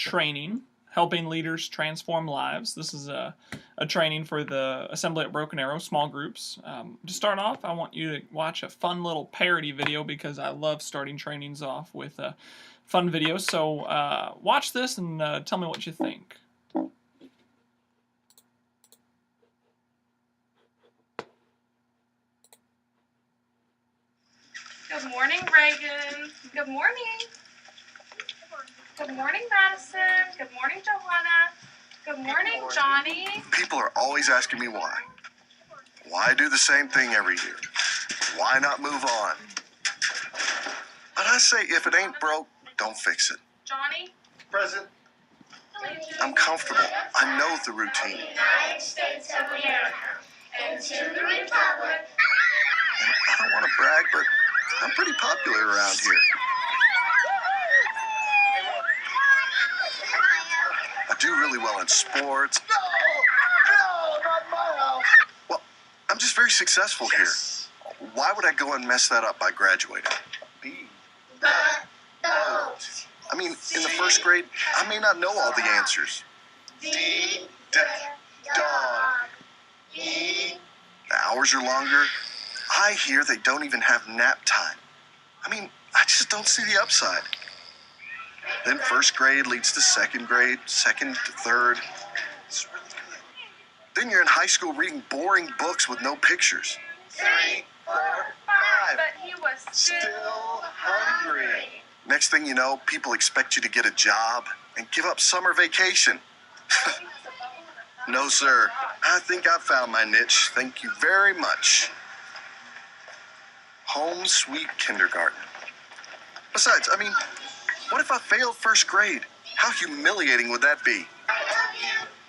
training, Helping Leaders Transform Lives. This is a training for the Assembly at Broken Arrow small groups. To start off, I want you to watch a fun little parody video because I love starting trainings off with fun videos. So watch this and tell me what you think. Good morning, Reagan. Good morning. Good morning, Madison. Good morning, Johanna. Good morning, Johnny. People are always asking me why. Why do the same thing every year? Why not move on? But I say, if it ain't broke, don't fix it. Johnny? Present. I'm comfortable. I know the routine. United States of America and to the republic. I don't want to brag, but I'm pretty popular around here. I do really well in sports. No, not my house. Well, I'm just very successful here. Why would I go and mess that up by graduating? I mean, in the first grade, I may not know all the answers. The Dog. The hours are longer. I hear they don't even have nap time. I mean, I just don't see the upside. Then first grade leads to second grade, second to third. It's really good. Then you're in high school reading boring books with no pictures. 3, 4, 5. But he was Still hungry. Next thing you know, people expect you to get a job and give up summer vacation. No, sir. I think I found my niche. Thank you very much. Home sweet kindergarten. Besides, I mean, what if I failed first grade? How humiliating would that be?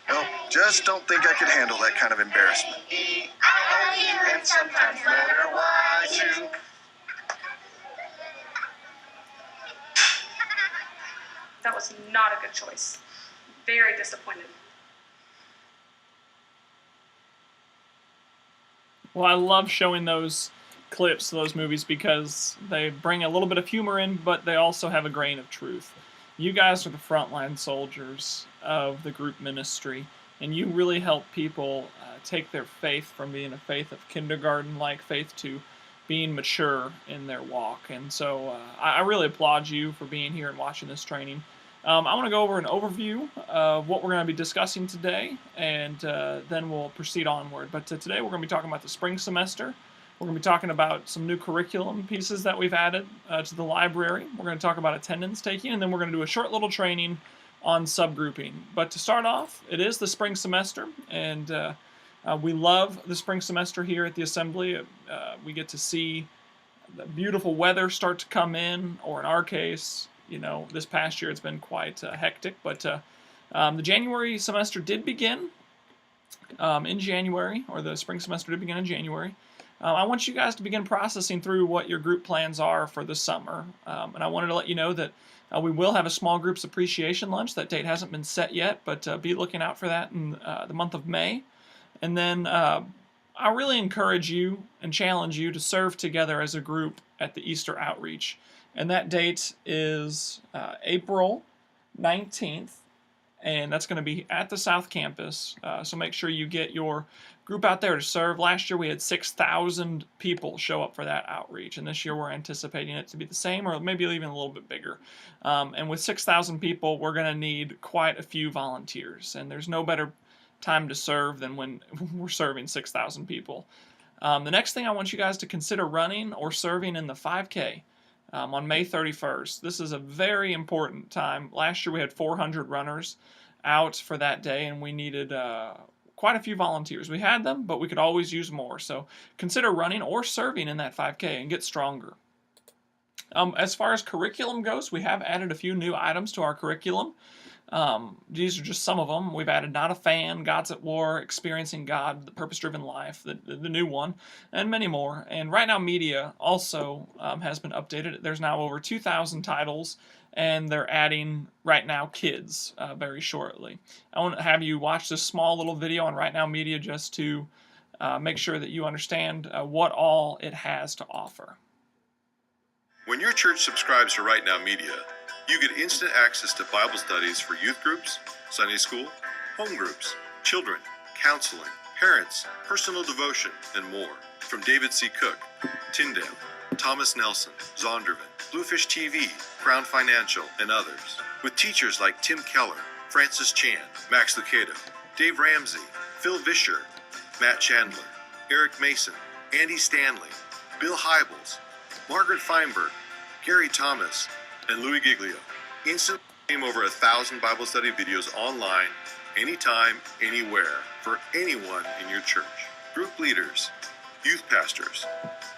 No, just don't think I could handle that kind of embarrassment. And sometimes letter Y too. That was not a good choice. Very disappointed. Well, I love showing those clips, those movies, because they bring a little bit of humor in, but they also have a grain of truth. You guys are the frontline soldiers of the group ministry, and you really help people take their faith from being a faith of kindergarten-like faith to being mature in their walk. And so I really applaud you for being here and watching this training. I want to go over an overview of what we're going to be discussing today, and then we'll proceed onward. But today we're going to be talking about the spring semester. We're going to be talking about some new curriculum pieces that we've added to the library. We're going to talk about attendance taking, and then we're going to do a short little training on subgrouping. But to start off, it is the spring semester, and we love the spring semester here at the Assembly. We get to see the beautiful weather start to come in, or in our case, you know, this past year it's been quite hectic. But the January semester did begin in January, or the spring semester did begin in January. I want you guys to begin processing through what your group plans are for the summer. And I wanted to let you know that we will have a small groups appreciation lunch. That date hasn't been set yet, but be looking out for that in the month of May. And then I really encourage you and challenge you to serve together as a group at the Easter Outreach. And that date is April 19th. And that's going to be at the South Campus. So make sure you get your group out there to serve. Last year we had 6,000 people show up for that outreach, and this year we're anticipating it to be the same or maybe even a little bit bigger. And with 6,000 people, we're going to need quite a few volunteers, and there's no better time to serve than when we're serving 6,000 people. The next thing I want you guys to consider running or serving in the 5K. On May 31st. This is a very important time. Last year we had 400 runners out for that day, and we needed quite a few volunteers. We had them, but we could always use more. So consider running or serving in that 5K and get stronger. As far as curriculum goes, we have added a few new items to our curriculum. These are just some of them. We've added Not a Fan, God's at War, Experiencing God, The Purpose-Driven Life, the new one, and many more. And Right Now Media also has been updated. There's now over 2,000 titles, and they're adding Right Now Kids very shortly. I want to have you watch this small little video on Right Now Media just to make sure that you understand what all it has to offer. When your church subscribes to Right Now Media, You get instant access to Bible studies for youth groups, Sunday school, home groups, children, counseling, parents, personal devotion, and more. From David C. Cook, Tyndale, Thomas Nelson, Zondervan, Bluefish TV, Crown Financial, and others. With teachers like Tim Keller, Francis Chan, Max Lucado, Dave Ramsey, Phil Vischer, Matt Chandler, Eric Mason, Andy Stanley, Bill Hybels, Margaret Feinberg, Gary Thomas, and Louis Giglio. Instantly stream over 1,000 Bible study videos online, anytime, anywhere, for anyone in your church. Group leaders, youth pastors,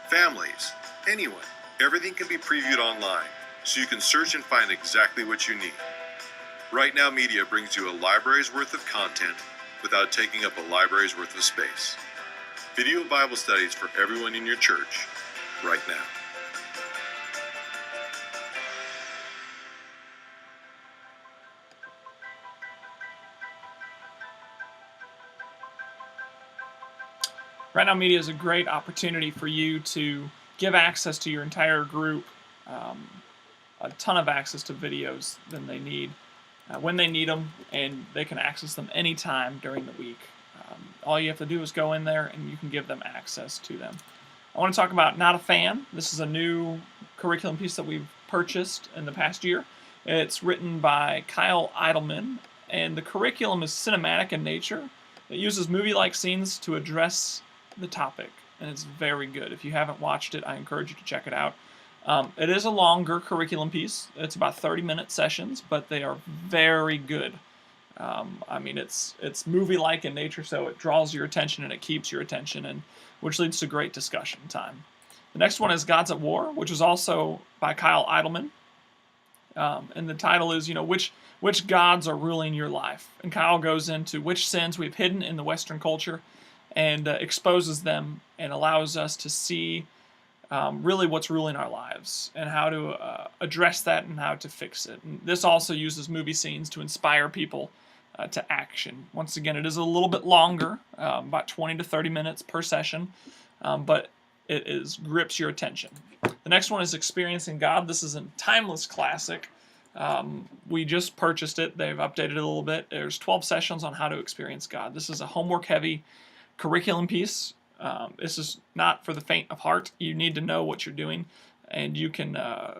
families, anyone. Everything can be previewed online, so you can search and find exactly what you need. Right Now Media brings you a library's worth of content without taking up a library's worth of space. Video Bible studies for everyone in your church, right now. Right Now Media is a great opportunity for you to give access to your entire group, a ton of access to videos than they need, when they need them, and they can access them anytime during the week. All you have to do is go in there and you can give them access to them. I want to talk about Not a Fan. This is a new curriculum piece that we've purchased in the past year. It's written by Kyle Idleman, and the curriculum is cinematic in nature. It uses movie-like scenes to address the topic, and it's very good. If you haven't watched it, I encourage you to check it out. It is a longer curriculum piece. It's about 30-minute sessions, but they are very good. I mean, it's movie-like in nature, so it draws your attention and it keeps your attention, and which leads to great discussion time. The next one is Gods at War, which is also by Kyle Idleman, and the title is, which gods are ruling your life? And Kyle goes into which sins we've hidden in the Western culture, and exposes them and allows us to see really what's ruling our lives and how to address that and how to fix it. And this also uses movie scenes to inspire people to action. Once again, it is a little bit longer, about 20 to 30 minutes per session, but it grips your attention. The next one is Experiencing God. This is a timeless classic. We just purchased it. They've updated it a little bit. There's 12 sessions on how to experience God. This is a homework-heavy curriculum piece. This is not for the faint of heart. You need to know what you're doing, and you can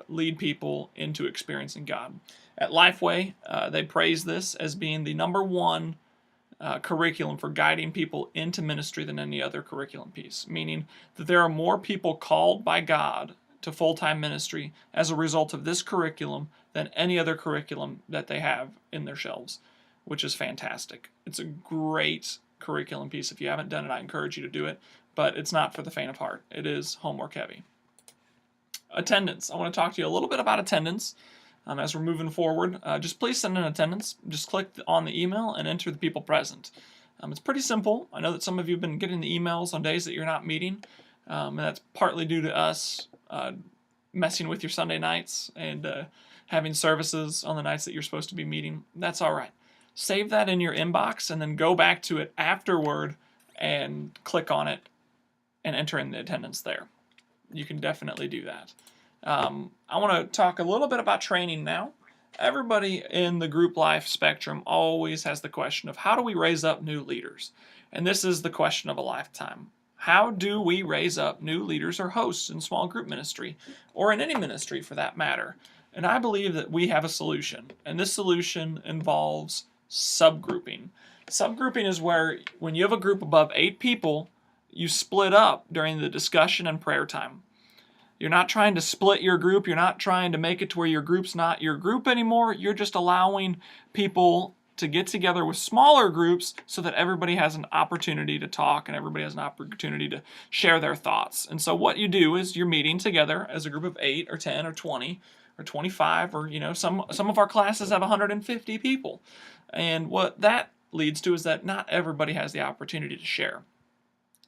lead people into experiencing God. At Lifeway, they praise this as being the #1 curriculum for guiding people into ministry than any other curriculum piece, meaning that there are more people called by God to full-time ministry as a result of this curriculum than any other curriculum that they have in their shelves, which is fantastic. It's a great curriculum piece. If you haven't done it, I encourage you to do it, but it's not for the faint of heart. It is homework heavy. Attendance. I want to talk to you a little bit about attendance as we're moving forward. Just please send in attendance. Just click on the email and enter the people present. It's pretty simple. I know that some of you have been getting the emails on days that you're not meeting, and that's partly due to us messing with your Sunday nights and having services on the nights that you're supposed to be meeting. That's all right. Save that in your inbox and then go back to it afterward and click on it and enter in the attendance there. You can definitely do that. I want to talk a little bit about training now. Everybody in the group life spectrum always has the question of how do we raise up new leaders? And this is the question of a lifetime. How do we raise up new leaders or hosts in small group ministry, or in any ministry for that matter? And I believe that we have a solution, and this solution involves subgrouping. Subgrouping is where when you have a group above 8 people, you split up during the discussion and prayer time. You're not trying to split your group. You're not trying to make it to where your group's not your group anymore. You're just allowing people to get together with smaller groups so that everybody has an opportunity to talk and everybody has an opportunity to share their thoughts. And so what you do is you're meeting together as a group of 8 or 10 or 20 or 25, or some of our classes have 150 people. And what that leads to is that not everybody has the opportunity to share.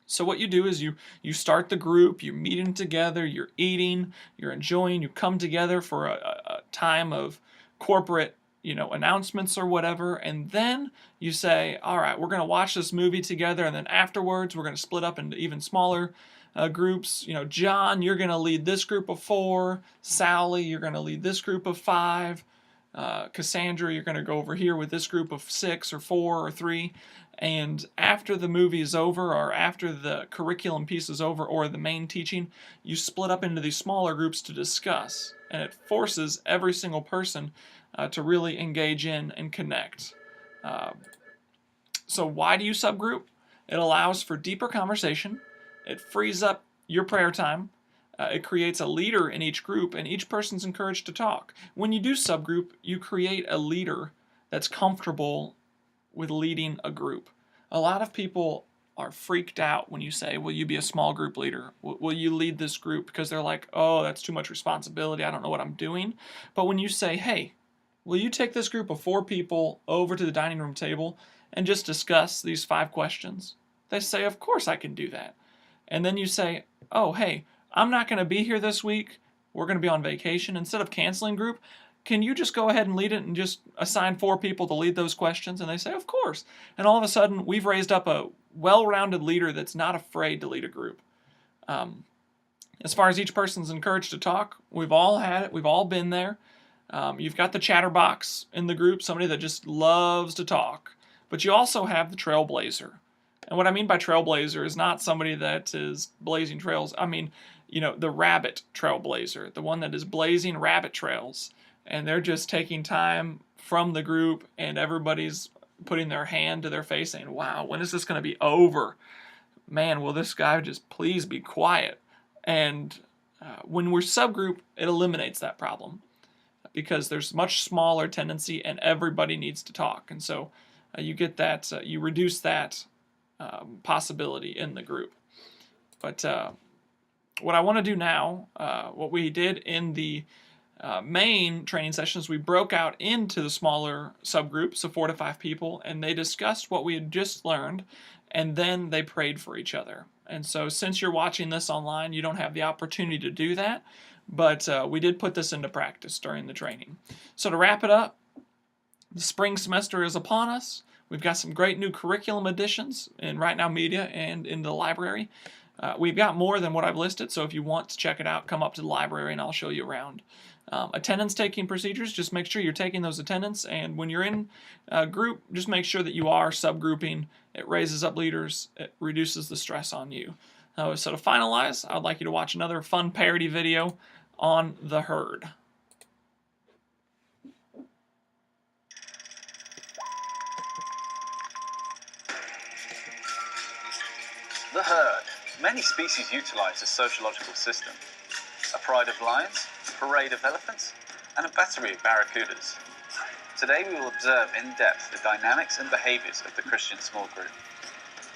So what you do is you start the group, you're meeting together, you're eating, you're enjoying, you come together for a time of corporate announcements or whatever, and then you say, all right, we're going to watch this movie together, and then afterwards we're going to split up into even smaller groups. John, you're going to lead this group of 4. Sally, you're going to lead this group of 5. Cassandra, you're going to go over here with this group of 6 or 4 or 3. And after the movie is over, or after the curriculum piece is over, or the main teaching, you split up into these smaller groups to discuss. And it forces every single person to really engage in and connect. So why do you subgroup? It allows for deeper conversation. It frees up your prayer time. It creates a leader in each group, and each person's encouraged to talk. When you do subgroup, you create a leader that's comfortable with leading a group. A lot of people are freaked out when you say, will you be a small group leader? Will you lead this group? Because they're like, oh, that's too much responsibility. I don't know what I'm doing. But when you say, hey, will you take this group of 4 people over to the dining room table and just discuss these 5 questions? They say, of course I can do that. And then you say, oh, hey, I'm not going to be here this week. We're going to be on vacation. Instead of canceling group, can you just go ahead and lead it and just assign 4 people to lead those questions? And they say, of course. And all of a sudden, we've raised up a well-rounded leader that's not afraid to lead a group. As far as each person's encouraged to talk, we've all had it. We've all been there. You've got the chatterbox in the group, somebody that just loves to talk. But you also have the trailblazer. And what I mean by trailblazer is not somebody that is blazing trails. I mean, the rabbit trailblazer, the one that is blazing rabbit trails. And they're just taking time from the group, and everybody's putting their hand to their face saying, wow, when is this going to be over? Man, will this guy just please be quiet? And when we're subgroup, it eliminates that problem because there's much smaller tendency and everybody needs to talk. And so you get that, you reduce that possibility in the group. But what I want to do now, what we did in the main training sessions, we broke out into the smaller subgroups of 4 to 5 people, and they discussed what we had just learned, and then they prayed for each other. And so since you're watching this online, you don't have the opportunity to do that, but we did put this into practice during the training. So to wrap it up, the spring semester is upon us. We've got some great new curriculum additions in Right Now Media and in the library. We've got more than what I've listed, so if you want to check it out, come up to the library and I'll show you around. Attendance taking procedures, just make sure you're taking those attendance, and when you're in a group, just make sure that you are subgrouping. It raises up leaders, it reduces the stress on you. So to finalize, I'd like you to watch another fun parody video on the herd. The herd. Many species utilize this sociological system. A pride of lions, a parade of elephants, and a battery of barracudas. Today we will observe in depth the dynamics and behaviors of the Christian small group.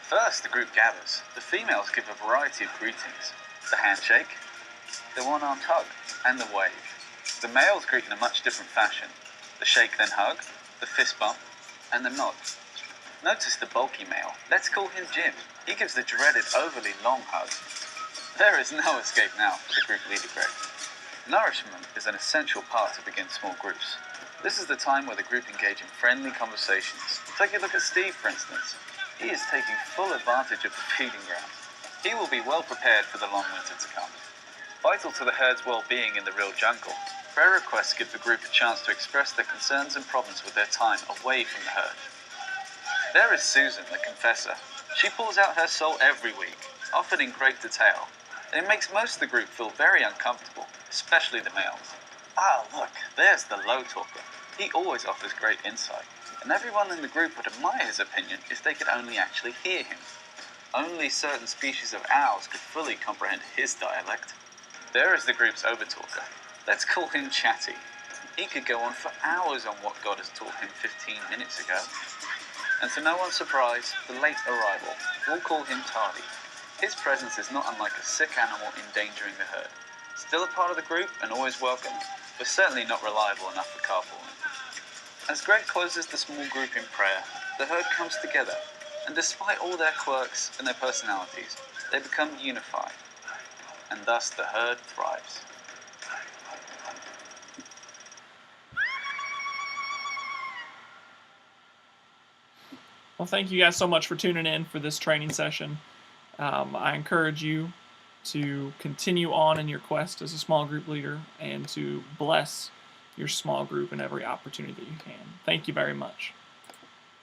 First, the group gathers. The females give a variety of greetings. The handshake, the one-armed hug, and the wave. The males greet in a much different fashion. The shake then hug, the fist bump, and the nod. Notice the bulky male. Let's call him Jim. He gives the dreaded overly long hug. There is no escape now for the group leader Greg. Nourishment is an essential part to begin small groups. This is the time where the group engage in friendly conversations. Take a look at Steve, for instance. He is taking full advantage of the feeding ground. He will be well prepared for the long winter to come. Vital to the herd's well-being in the real jungle, prayer requests give the group a chance to express their concerns and problems with their time away from the herd. There is Susan, the confessor. She pours out her soul every week, often in great detail. It makes most of the group feel very uncomfortable, especially the males. Ah, look, there's the low talker. He always offers great insight, and everyone in the group would admire his opinion if they could only actually hear him. Only certain species of owls could fully comprehend his dialect. There is the group's overtalker. Let's call him Chatty. He could go on for hours on what God has taught him 15 minutes ago. And to no one's surprise, the late arrival. We'll call him Tardy. His presence is not unlike a sick animal endangering the herd. Still a part of the group and always welcome, but certainly not reliable enough for carpooling. As Greg closes the small group in prayer, the herd comes together, and despite all their quirks and their personalities, they become unified, and thus the herd thrives. Well, thank you guys so much for tuning in for this training session. I encourage you to continue on in your quest as a small group leader and to bless your small group in every opportunity that you can. Thank you very much.